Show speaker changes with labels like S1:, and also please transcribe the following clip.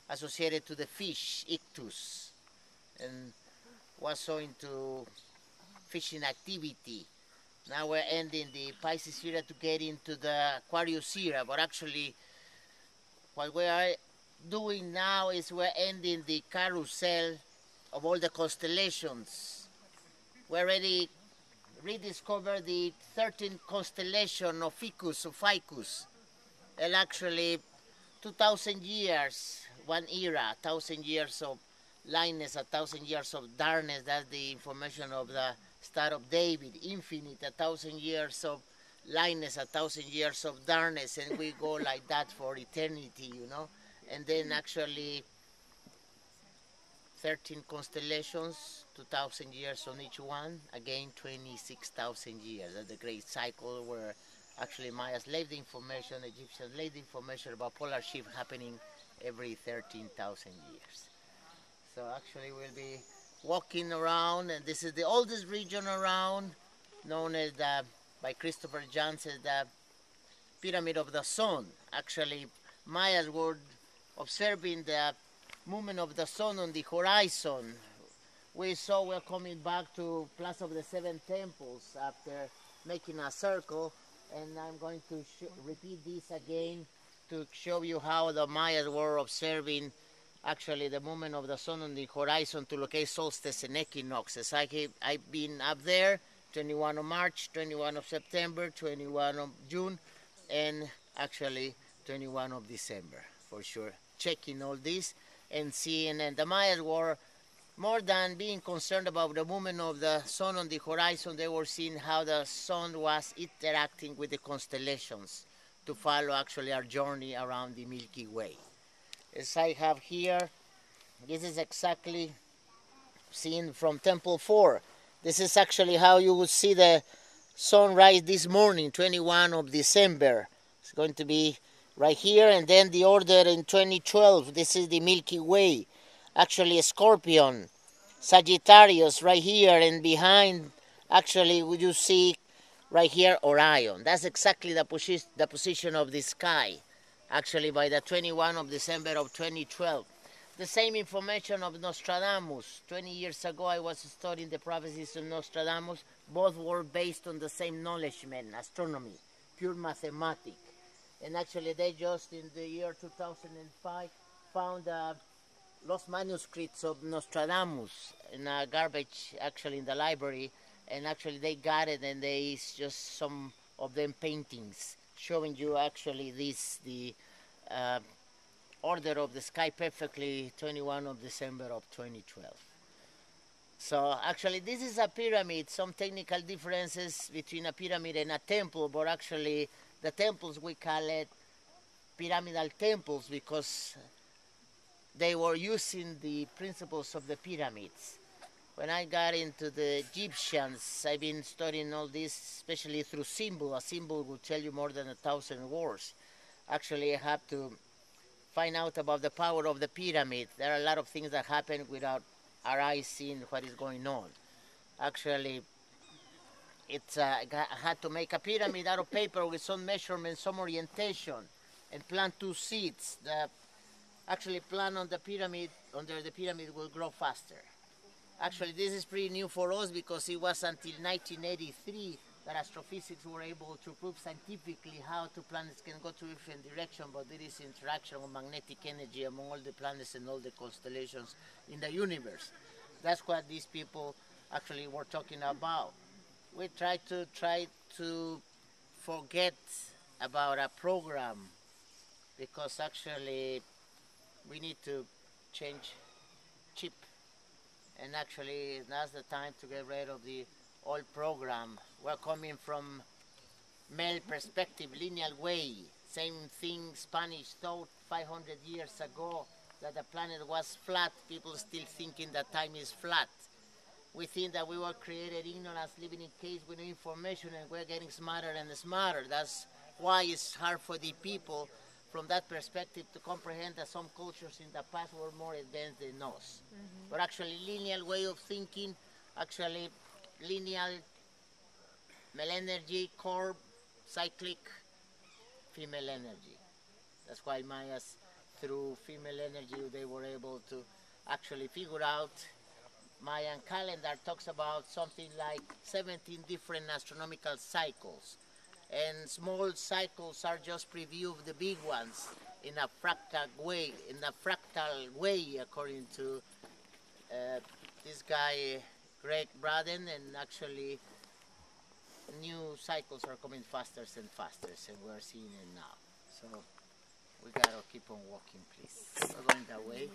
S1: associated to the fish, ictus, and was so into fishing activity. Now we're ending the Pisces era to get into the Aquarius era, but actually what we are doing now is we're ending the carousel of all the constellations. We already rediscovered the 13th constellation of Ficus, and actually 2,000 years, one era, 1,000 years of lightness, 1,000 years of darkness. That's the information of the Star of David. Infinite, 1,000 years of lightness, 1,000 years of darkness, and we go like that for eternity, you know. And then actually 13 constellations, 2,000 years on each one, again 26,000 years. That's the great cycle where actually Mayas laid the information, Egyptians laid the information about polar shift happening every 13,000 years. So actually we'll be walking around, and this is the oldest region around, known as by Christopher Jansen, the Pyramid of the Sun. Actually, Mayas were observing the movement of the sun on the horizon. We saw we're coming back to Plaza of the Seven Temples after making a circle, and I'm going to repeat this again to show you how the Mayas were observing actually the movement of the sun on the horizon to locate solstice and equinoxes. I've been up there, 21 of March, 21 of September, 21 of June, and actually 21 of December, for sure. Checking all this and seeing, and the Mayas were, more than being concerned about the movement of the sun on the horizon, they were seeing how the sun was interacting with the constellations to follow actually our journey around the Milky Way. As I have here, this is exactly seen from Temple 4. This is actually how you would see the sunrise this morning, 21 of December. It's going to be right here, and then the order in 2012. This is the Milky Way. Actually, Scorpion, Sagittarius right here, and behind, actually, would you see right here Orion. That's exactly the position of the sky, actually, by the 21 of December of 2012. The same information of Nostradamus. 20 years ago, I was studying the prophecies of Nostradamus. Both were based on the same knowledge, astronomy, pure mathematics. And actually, they just in the year 2005 found lost manuscripts of Nostradamus in a garbage, actually, in the library. And actually, they got it, and they just some of them paintings showing you actually the order of the sky perfectly, 21 of December of 2012. So actually, this is a pyramid. Some technical differences between a pyramid and a temple, but actually the temples, we call it pyramidal temples because they were using the principles of the pyramids. When I got into the Egyptians, I've been studying all this, especially through symbol. A symbol will tell you more than 1,000 words. Actually, I have to find out about the power of the pyramid. There are a lot of things that happen without our eyes seeing what is going on. Actually, I had to make a pyramid out of paper with some measurements, some orientation, and plant 2 seeds. The actually plant on the pyramid, under the pyramid, will grow faster. Actually, this is pretty new for us because it was until 1983 that astrophysics were able to prove scientifically how 2 planets can go to different directions, but there is interaction of magnetic energy among all the planets and all the constellations in the universe. That's what these people actually were talking about. We try to forget about a program because actually we need to change chip. And actually, now's the time to get rid of the old program. We're coming from male perspective, lineal way. Same thing Spanish thought 500 years ago that the planet was flat. People still thinking that time is flat. We think that we were created ignorance, living in caves with no information, and we're getting smarter and smarter. That's why it's hard for the people from that perspective to comprehend that some cultures in the past were more advanced than us. But actually, lineal way of thinking, actually lineal, male energy, core, cyclic, female energy. That's why Mayas through female energy, they were able to actually figure out Mayan calendar talks about something like 17 different astronomical cycles. And small cycles are just preview of the big ones in a fractal way, according to this guy Greg Braden, and actually new cycles are coming faster and faster, and we're seeing it now. So we gotta keep on walking, please. We're going that way.